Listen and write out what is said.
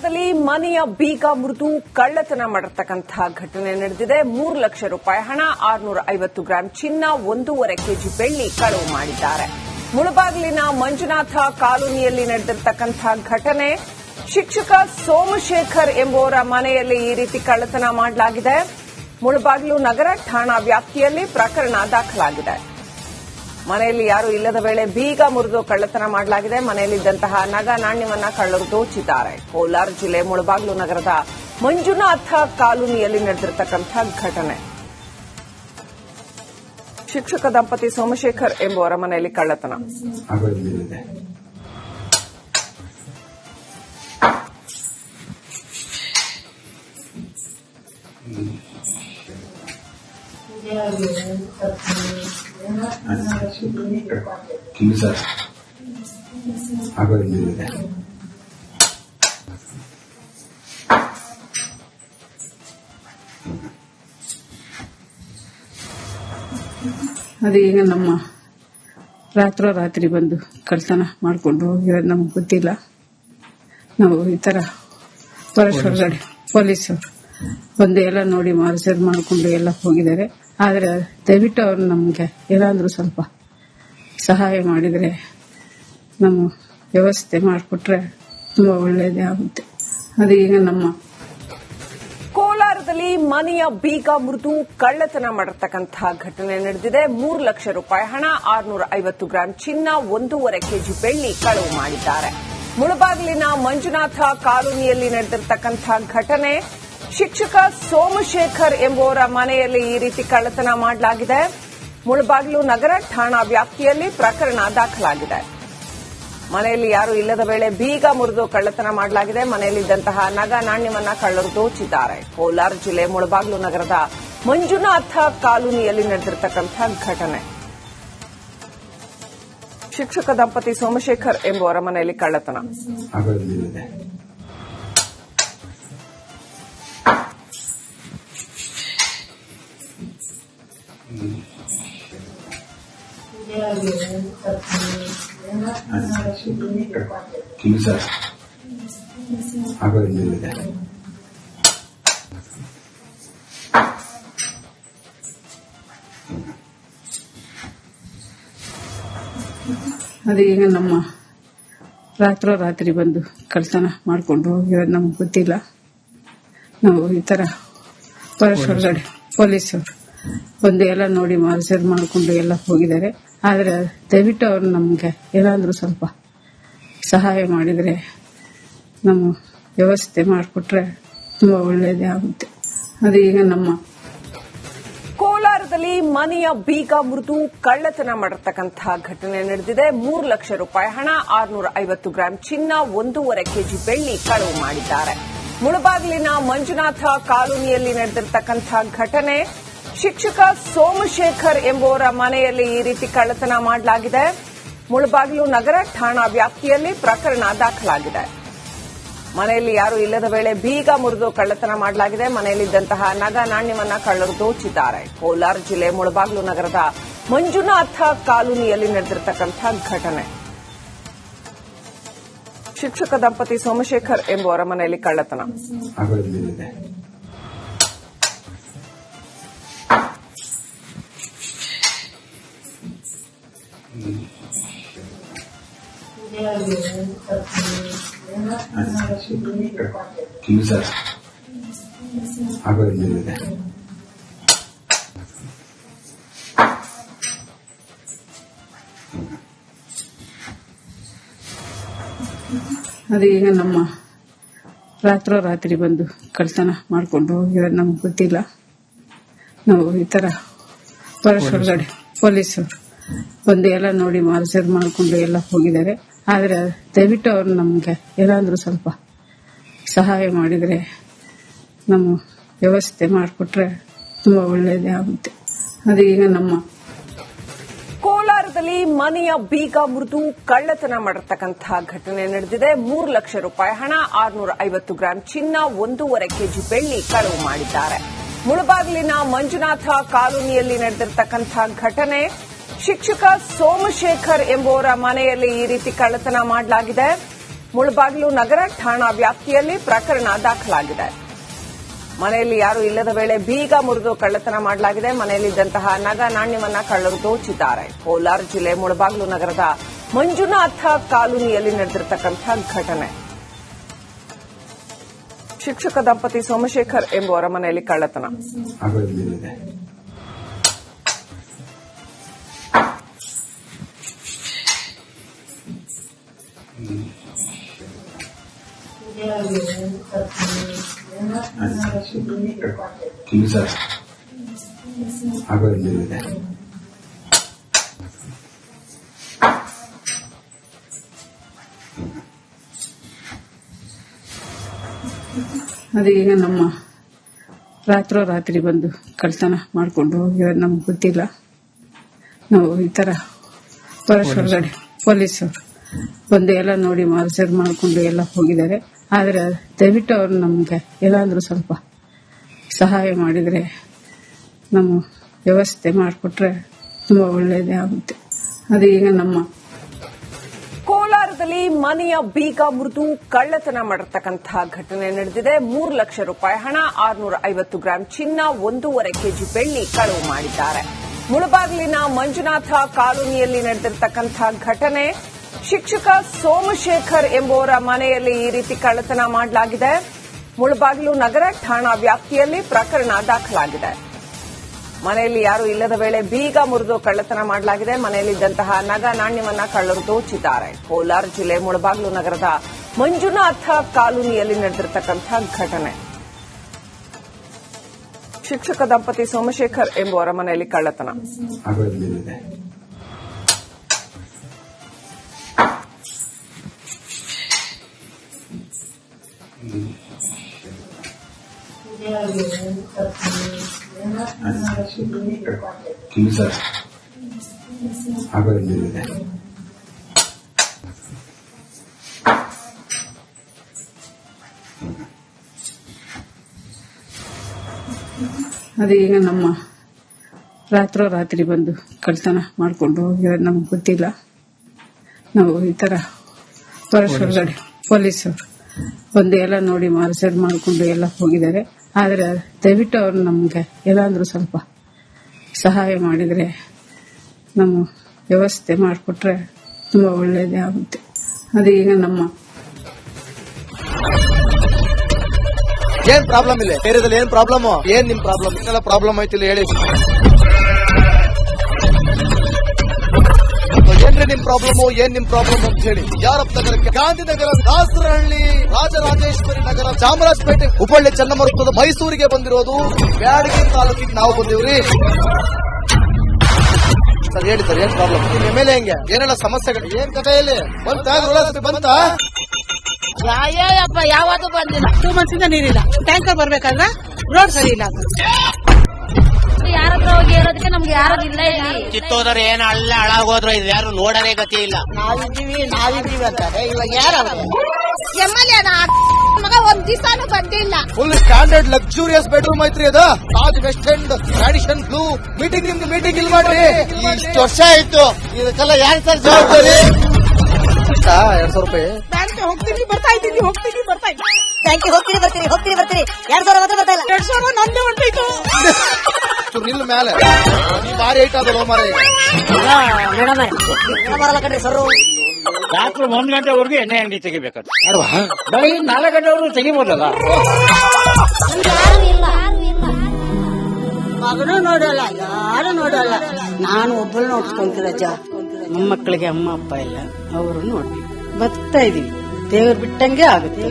ಕೋಲಾರದಲ್ಲಿ ಮನೆಯ ಬೀಗ ಮುರಿದು ಕಳ್ಳತನ ಮಾಡಿರ್ತಕ್ಕಂತಹ ಘಟನೆ ನಡೆದಿದೆ. 3 ಲಕ್ಷ ರೂಪಾಯಿ ಹಣ, 650 ಗ್ರಾಂ ಚಿನ್ನ, 1.5 ಕೆಜಿ ಬೆಳ್ಳಿ ಕಳವು ಮಾಡಿದ್ದಾರೆ. ಮುಳಬಾಗಿಲಿನ ಮಂಜುನಾಥ ಕಾಲೋನಿಯಲ್ಲಿ ನಡೆದಿರ್ತಕ್ಕಂತಹ ಘಟನೆ. ಶಿಕ್ಷಕ ಸೋಮಶೇಖರ್ ಎಂಬುವರ ಮನೆಯಲ್ಲಿ ಈ ರೀತಿ ಕಳ್ಳತನ ಮಾಡಲಾಗಿದೆ. ಮುಳಬಾಗಿಲು ನಗರ ಠಾಣಾ ವ್ಯಾಪ್ತಿಯಲ್ಲಿ ಪ್ರಕರಣ ದಾಖಲಾಗಿದೆ. ಮನೆಯಲ್ಲಿ ಯಾರೂ ಇಲ್ಲದ ವೇಳೆ ಬೀಗ ಮುರಿದು ಕಳ್ಳತನ ಮಾಡಲಾಗಿದೆ. ಮನೆಯಲ್ಲಿದ್ದಂತಹ ನಗ ನಾಣ್ಯವನ್ನ ಕಳ್ಳರು ದೋಚಿದ್ದಾರೆ. ಕೋಲಾರ ಜಿಲ್ಲೆ ಮುಳಬಾಗಿಲು ನಗರದ ಮಂಜುನಾಥ ಕಾಲೋನಿಯಲ್ಲಿ ನಡೆದಿರತಕ್ಕಂತಹ ಘಟನೆ. ಶಿಕ್ಷಕ ದಂಪತಿ ಸೋಮಶೇಖರ್ ಎಂಬುವರ ಮನೆಯಲ್ಲಿ ಕಳ್ಳತನ. ಅದು ಈಗ ನಮ್ಮ ರಾತ್ರಿ ಬಂದು ಕಳ್ತನ ಮಾಡ್ಕೊಂಡು ಹೋಗಿರೋದು ನಮ್ಗೆ ಗೊತ್ತಿಲ್ಲ. ನಾವು ಈ ತರ ಹೊರಗಡೆ ಪೊಲೀಸರು ಬಂದು ಎಲ್ಲ ನೋಡಿ ಮಾರ್ಸರ್ ಮಾಡ್ಕೊಂಡು ಎಲ್ಲ ಹೋಗಿದ್ದಾರೆ. ಆದ್ರೆ ದಯವಿಟ್ಟು ಅವ್ರು ನಮ್ಗೆ ಏನಾದ್ರೂ ಸ್ವಲ್ಪ ಸಹಾಯ ಮಾಡಿದ್ರೆ, ನಮ್ಮ ವ್ಯವಸ್ಥೆ ಮಾಡಿಕೊಟ್ರೆ ತುಂಬಾ ಒಳ್ಳೇದೇ ಆಗುತ್ತೆ. ಅದು ಈಗ ನಮ್ಮ ಕೋಲಾರದಲ್ಲಿ ಮನೆಯ ಬೀಗ ಮುರಿದು ಕಳ್ಳತನ ಮಾಡಿರ್ತಕ್ಕಂತಹ ಘಟನೆ ನಡೆದಿದೆ. 3 ಲಕ್ಷ ರೂಪಾಯಿ ಹಣ, 650 ಗ್ರಾಂ ಚಿನ್ನ, 1.5 ಕೆಜಿ ಬೆಳ್ಳಿ ಕಳವು ಮಾಡಿದ್ದಾರೆ. ಮುಳಬಾಗಿಲಿನ ಮಂಜುನಾಥ ಕಾಲೋನಿಯಲ್ಲಿ ನಡೆದಿರ್ತಕ್ಕಂತಹ ಘಟನೆ. ಶಿಕ್ಷಕ ಸೋಮಶೇಖರ್ ಎಂಬುವರ ಮನೆಯಲ್ಲಿ ಈ ರೀತಿ ಕಳ್ಳತನ ಮಾಡಲಾಗಿದೆ. ಮುಳಬಾಗಿಲು ನಗರ ಠಾಣಾ ವ್ಯಾಪ್ತಿಯಲ್ಲಿ ಪ್ರಕರಣ ದಾಖಲಾಗಿದೆ. ಮನೆಯಲ್ಲಿ ಯಾರೂ ಇಲ್ಲದ ವೇಳೆ ಬೀಗ ಮುರಿದು ಕಳ್ಳತನ ಮಾಡಲಾಗಿದೆ. ಮನೆಯಲ್ಲಿದ್ದಂತಹ ನಗ ನಾಣ್ಯವನ್ನ ಕಳ್ಳರು ದೋಚಿದ್ದಾರೆ. ಕೋಲಾರ ಜಿಲ್ಲೆ ಮುಳಬಾಗಿಲು ನಗರದ ಮಂಜುನಾಥ ಕಾಲೋನಿಯಲ್ಲಿ ನಡೆದಿರತಕ್ಕಂತಹ ಘಟನೆ. ಶಿಕ್ಷಕ ದಂಪತಿ ಸೋಮಶೇಖರ್ ಎಂಬುವರ ಮನೆಯಲ್ಲಿ ಕಳ್ಳತನ. ಅದು ಈಗ ನಮ್ಮ ರಾತ್ರಿ ಬಂದು ಕಳ್ತನ ಮಾಡ್ಕೊಂಡು ಹೋಗಿರೋದು ನಮ್ಗೆ ಗೊತ್ತಿಲ್ಲ. ನಾವು ಈ ತರ ಹೊರಗಡೆ ಪೊಲೀಸರು ಬಂದು ಎಲ್ಲ ನೋಡಿ ಮಾರ್ಸರ್ ಮಾಡ್ಕೊಂಡು ಎಲ್ಲ ಹೋಗಿದ್ದಾರೆ. ಆದ್ರೆ ದಯವಿಟ್ಟು ಅವ್ರು ನಮ್ಗೆ ಏನಾದ್ರೂ ಸ್ವಲ್ಪ ಸಹಾಯ ಮಾಡಿದ್ರೆ, ನಮ್ಮ ವ್ಯವಸ್ಥೆ ಮಾಡಿಕೊಟ್ರೆ ತುಂಬಾ ಒಳ್ಳೇದೇ ಆಗುತ್ತೆ. ಅದು ಈಗ ನಮ್ಮ ಕೋಲಾರದಲ್ಲಿ ಮನೆಯ ಬೀಗ ಮುರಿದು ಕಳ್ಳತನ ಮಾಡಿರ್ತಕ್ಕಂತಹ ಘಟನೆ ನಡೆದಿದೆ. 3 ಲಕ್ಷ ರೂಪಾಯಿ ಹಣ, 650 ಗ್ರಾಂ ಚಿನ್ನ, 1.5 ಕೆಜಿ ಬೆಳ್ಳಿ ಕಳವು ಮಾಡಿದ್ದಾರೆ. ಮುಳಬಾಗಿಲಿನ ಮಂಜುನಾಥ ಕಾಲೋನಿಯಲ್ಲಿ ನಡೆದಿರತಕ್ಕಂತಹ ಘಟನೆ. ಶಿಕ್ಷಕ ಸೋಮಶೇಖರ್ ಎಂಬುವರ ಮನೆಯಲ್ಲಿ ಈ ರೀತಿ ಕಳ್ಳತನ ಮಾಡಲಾಗಿದೆ. ಮುಳಬಾಗಿಲು ನಗರ ಠಾಣಾ ವ್ಯಾಪ್ತಿಯಲ್ಲಿ ಪ್ರಕರಣ ದಾಖಲಾಗಿದೆ. ಮನೆಯಲ್ಲಿ ಯಾರೂ ಇಲ್ಲದ ವೇಳೆ ಬೀಗ ಮುರಿದು ಕಳ್ಳತನ ಮಾಡಲಾಗಿದೆ. ಮನೆಯಲ್ಲಿದ್ದಂತಹ ನಗ ನಾಣ್ಯವನ್ನ ಕಳ್ಳರು ದೋಚಿದ್ದಾರೆ. ಕೋಲಾರ ಜಿಲ್ಲೆ ಮುಳಬಾಗಿಲು ನಗರದ ಮಂಜುನಾಥ ಕಾಲೋನಿಯಲ್ಲಿ ನಡೆದಿರತಕ್ಕಂತಹ ಘಟನೆ. ಶಿಕ್ಷಕ ದಂಪತಿ ಸೋಮಶೇಖರ್ ಎಂಬುವರ ಮನೆಯಲ್ಲಿ ಕಳ್ಳತನ. ಅದು ಈಗ ನಮ್ಮ ರಾತ್ರಿ ಬಂದು ಕಳ್ತನ ಮಾಡ್ಕೊಂಡು ಹೋಗಿರೋದು ನಮ್ಗೆ ಗೊತ್ತಿಲ್ಲ. ನಾವು ಈ ತರ ಹೊರಗಡೆ ಪೊಲೀಸರು ಬಂದು ಎಲ್ಲ ನೋಡಿ ಮಾರ್ಸರ್ ಮಾಡ್ಕೊಂಡು ಎಲ್ಲ ಹೋಗಿದ್ದಾರೆ. ಆದ್ರೆ ದಯವಿಟ್ಟು ಅವ್ರು ನಮ್ಗೆ ಏನಾದ್ರೂ ಸ್ವಲ್ಪ ಸಹಾಯ ಮಾಡಿದ್ರೆ, ನಮ್ಮ ವ್ಯವಸ್ಥೆ ಮಾಡಿಕೊಟ್ರೆ ತುಂಬಾ ಒಳ್ಳೇದೇ ಆಗುತ್ತೆ. ಅದು ಈಗ ನಮ್ಮ ಕೋಲಾರದಲ್ಲಿ ಮನೆಯ ಬೀಗ ಮುರಿದು ಕಳ್ಳತನ ಮಾಡಿರ್ತಕ್ಕಂತಹ ಘಟನೆ ನಡೆದಿದೆ. 3 ಲಕ್ಷ ರೂಪಾಯಿ ಹಣ, 650 ಗ್ರಾಂ ಚಿನ್ನ, 1.5 ಕೆಜಿ ಬೆಳ್ಳಿ ಕಳವು ಮಾಡಿದ್ದಾರೆ. ಮುಳಬಾಗಿಲಿನ ಮಂಜುನಾಥ ಕಾಲೋನಿಯಲ್ಲಿ ನಡೆದಿರತಕ್ಕಂತಹ ಘಟನೆ. ಶಿಕ್ಷಕ ಸೋಮಶೇಖರ್ ಎಂಬುವರ ಮನೆಯಲ್ಲಿ ಈ ರೀತಿ ಕಳ್ಳತನ ಮಾಡಲಾಗಿದೆ. ಮುಳಬಾಗಿಲು ನಗರ ಠಾಣಾ ವ್ಯಾಪ್ತಿಯಲ್ಲಿ ಪ್ರಕರಣ ದಾಖಲಾಗಿದೆ. ಮನೆಯಲ್ಲಿ ಯಾರೂ ಇಲ್ಲದ ವೇಳೆ ಬೀಗ ಮುರಿದು ಕಳ್ಳತನ ಮಾಡಲಾಗಿದೆ. ಮನೆಯಲ್ಲಿದ್ದಂತಹ ನಗ ನಾಣ್ಯವನ್ನ ಕಳ್ಳರು ದೋಚಿದ್ದಾರೆ. ಕೋಲಾರ ಜಿಲ್ಲೆ ಮುಳಬಾಗಿಲು ನಗರದ ಮಂಜುನಾಥ ಕಾಲೋನಿಯಲ್ಲಿ ನಡೆದಿರತಕ್ಕಂತಹ ಘಟನೆ. ಶಿಕ್ಷಕ ದಂಪತಿ ಸೋಮಶೇಖರ್ ಎಂಬುವರ ಮನೆಯಲ್ಲಿ ಕಳ್ಳತನ. ಅದು ಈಗ ನಮ್ಮ ರಾತ್ರಿ ಬಂದು ಕಳ್ತನ ಮಾಡ್ಕೊಂಡು ಹೋಗಿರೋದು ನಮ್ಗೆ ಗೊತ್ತಿಲ್ಲ. ನಾವು ಈ ತರ ಹೊರಗಡೆ ಪೊಲೀಸರು ಬಂದು ಎಲ್ಲ ನೋಡಿ ಮಾರ್ಸರ್ ಮಾಡ್ಕೊಂಡು ಎಲ್ಲ ಹೋಗಿದ್ದಾರೆ. ಆದ್ರೆ ದಯವಿಟ್ಟು ಅವ್ರು ನಮ್ಗೆ ಎಲ್ಲಾದ್ರೂ ಸ್ವಲ್ಪ ಸಹಾಯ ಮಾಡಿದ್ರೆ, ನಮ್ಮ ವ್ಯವಸ್ಥೆ ಮಾಡಿಕೊಟ್ರೆ ತುಂಬಾ ಒಳ್ಳೇದೇ ಆಗುತ್ತೆ. ಅದು ಈಗ ನಮ್ಮ ಕೋಲಾರದಲ್ಲಿ ಮನೆಯ ಬೀಗ ಮುರಿದು ಕಳ್ಳತನ ಮಾಡಿರ್ತಕ್ಕಂತಹ ಘಟನೆ ನಡೆದಿದೆ. 3 ಲಕ್ಷ ರೂಪಾಯಿ ಹಣ, 650 ಗ್ರಾಂ ಚಿನ್ನ, 1.5 ಕೆಜಿ ಬೆಳ್ಳಿ ಕಳವು ಮಾಡಿದ್ದಾರೆ. ಮುಳಬಾಗಿಲಿನ ಮಂಜುನಾಥ ಕಾಲೋನಿಯಲ್ಲಿ ನಡೆದಿರತಕ್ಕಂತಹ ಘಟನೆ. ಶಿಕ್ಷಕ ಸೋಮಶೇಖರ್ ಎಂಬುವರ ಮನೆಯಲ್ಲಿ ಈ ರೀತಿ ಕಳ್ಳತನ ಮಾಡಲಾಗಿದೆ. ಮುಳಬಾಗಿಲು ನಗರ ಠಾಣಾ ವ್ಯಾಪ್ತಿಯಲ್ಲಿ ಪ್ರಕರಣ ದಾಖಲಾಗಿದೆ. ಮನೆಯಲ್ಲಿ ಯಾರೂ ಇಲ್ಲದ ವೇಳೆ ಬೀಗ ಮುರಿದು ಕಳ್ಳತನ ಮಾಡಲಾಗಿದೆ. ಮನೆಯಲ್ಲಿದ್ದಂತಹ ನಗ ನಾಣ್ಯವನ್ನ ಕಳ್ಳರು ದೋಚಿದ್ದಾರೆ. ಕೋಲಾರ ಜಿಲ್ಲೆ ಮುಳಬಾಗಿಲು ನಗರದ ಮಂಜುನಾಥ ಕಾಲೋನಿಯಲ್ಲಿ ನಡೆದಿರತಕ್ಕಂತಹ ಘಟನೆ. ಶಿಕ್ಷಕ ದಂಪತಿ ಸೋಮಶೇಖರ್ ಎಂಬುವರ ಮನೆಯಲ್ಲಿ ಕಳ್ಳತನ. ಅದು ಈಗ ನಮ್ಮ ರಾತ್ರಿ ಬಂದು ಕಳ್ತನ ಮಾಡ್ಕೊಂಡು ಹೋಗಿರೋದು ನಮ್ಗೆ ಗೊತ್ತಿಲ್ಲ. ನಾವು ಈ ತರ ಹೊರಗಡೆ ಪೊಲೀಸರು ಬಂದು ಎಲ್ಲ ನೋಡಿ ಮಾರ್ಸರ್ ಮಾಡ್ಕೊಂಡು ಎಲ್ಲ ಹೋಗಿದ್ದಾರೆ. ಆದ್ರೆ ದಯವಿಟ್ಟು ಅವ್ರು ನಮ್ಗೆ ಎಲ್ಲಾದ್ರೂ ಸ್ವಲ್ಪ ಸಹಾಯ ಮಾಡಿದ್ರೆ, ನಮ್ಮ ವ್ಯವಸ್ಥೆ ಮಾಡಿಕೊಟ್ರೆ ತುಂಬಾ ಒಳ್ಳೇದೇ ಆಗುತ್ತೆ. ಅದು ಈಗ ನಮ್ಮ ಏನ್ ಪ್ರಾಬ್ಲಮ್ ಇಲ್ಲ ಏರಿಯಾದಲ್ಲಿ, ಏನ್ ಪ್ರಾಬ್ಲಮ್, ಏನ್ ನಿಮ್ ಪ್ರಾಬ್ಲಮ್, ಏನೆಲ್ಲ ಪ್ರಾಬ್ಲಮ್ ಆಯ್ತಿಲ್ಲ ಹೇಳಿ. ಏನ್ರಿ ನಿಮ್ ಪ್ರಾಬ್ಲಮ್, ಏನ್ ನಿಮ್ ಪ್ರಾಬ್ಲಮ್ ಅಂತ ಹೇಳಿ. ಯಾರಪ್ಪ ನಗರಕ್ಕೆ, ಗಾಂಧಿನಗರ, ದಾಸರಹಳ್ಳಿ, ರಾಜರಾಜೇಶ್ವರಿ ನಗರ, ಚಾಮರಾಜಪೇಟೆ, ಹುಬ್ಬಳ್ಳಿ, ಚನ್ನಮರುತ್ತದ, ಮೈಸೂರಿಗೆ ಬಂದಿರೋದು. ಬ್ಯಾಡಗಿ ತಾಲೂಕಿಗೆ ನಾವು ಬಂದಿವ್ರಿ. ಸರ್ ಹೇಳಿ ಸರ್, ಏನ್ ಪ್ರಾಬ್ಲಮ್, ನಿಮ್ ಮೇಲೆ ಹೆಂಗೆ, ಏನೆಲ್ಲ ಸಮಸ್ಯೆಗಳು, ಏನ್ ಕಥೆ ಇಲ್ಲಿ ಬಂತ ಅಯ್ಯಪ್ಪ ಯಾವತ್ತೂ ಬಂದಿಲ್ಲ. 2 months ಇಂದ ನೀರಿಲ್ಲ. ಟ್ಯಾಂಕರ್ ಬರ್ಬೇಕಾದ್ರೆ ರೋಡ್ ಸರಿ ಇಲ್ಲ. ಯಾರತ್ರ ಹೋಗಿ ಹೇಳೋದಕ್ಕೆ ನಮ್ಗೆ ಯಾರು ಇಲ್ಲ. ಕಿತ್ತೋದ್ರೆ ಏನು ಅಲ್ಲ ಹಾಳಾಗೋದ್ರು ಇದು ಯಾರು ನೋಡರೇ ಗತಿ ಇಲ್ಲ. ನಾವಿದ್ದೀವಿ ಅಂತಾರೆ. ಇವಾಗ ಯಾರು ಎಮ್ಎಲ್ಎ ಮಗ ಒಂದ್ ದಿವಸನೂ ಬಂದಿಲ್ಲ. ಫುಲ್ ಸ್ಟ್ಯಾಂಡರ್ಡ್ ಲಕ್ಸುರಿಯಸ್ ಬೆಡ್ರೂಮ್ ಐತ್ರಿ ಅದು. Taj West End tradition blue. Meeting ನಿಮ್ದು ಮೀಟಿಂಗ್ ಇಲ್ಲಿ ಮಾಡ್ರಿ. ಇಷ್ಟು ವರ್ಷ ಆಯ್ತು, ಇದಕ್ಕೆಲ್ಲ ಯಾರು ಸರ್ ಜವಾಬ್ದಾರಿ? 200 ರೂಪಾಯಿ ಬ್ಯಾಂಕ್ ಹೋಗ್ತೀನಿ ಬರ್ತಾ ಇದ್ದೀನಿ. ಬ್ಯಾಂಕಿಗೆ ಹೋಗ್ತೀನಿ ಬರ್ತೀನಿ 2,000 ಮಾತ್ರ ಬರ್ತಾ ಇಲ್ಲ. 2,000 ನಂದೇ ಹೊಂಟೈತು. ನಿಲ್ ಮೇಲೆ ಭಾರಿ ಐಟ್ ಅದಲ್ಲ ಮಾರ. ಬರಲ್ಲ ಕಣ್ರಿ ಸರ್. ರಾತ್ರಿ 1 ಗಂಟೆವರೆಗೂ ಎಣ್ಣೆ ಅಂಗಡಿ ತೆಗಿಬೇಕಾದ್ರೆ ಬೆಳಿಗ್ಗೆ 4 ಗಂಟೆವರೆಗೂ ತೆಗಿಬೋದಲ್ಲ. ಮಗನೂ ನೋಡಲ್ಲ, ಯಾರು ನೋಡಲ್ಲ. ನಾನು ಒಬ್ಬಳು ನೋಡ್ಕೊಂತೀರಜ್ಜ. ಮೊಮ್ಮಕ್ಕಳಿಗೆ ಅಮ್ಮ ಅಪ್ಪ ಇಲ್ಲ, ಅವರು ನೋಡಿ ಬರ್ತಾ ಇದೀವಿ. ದೇವ್ರು ಬಿಟ್ಟಂಗೆ ಆಗುತ್ತೆ.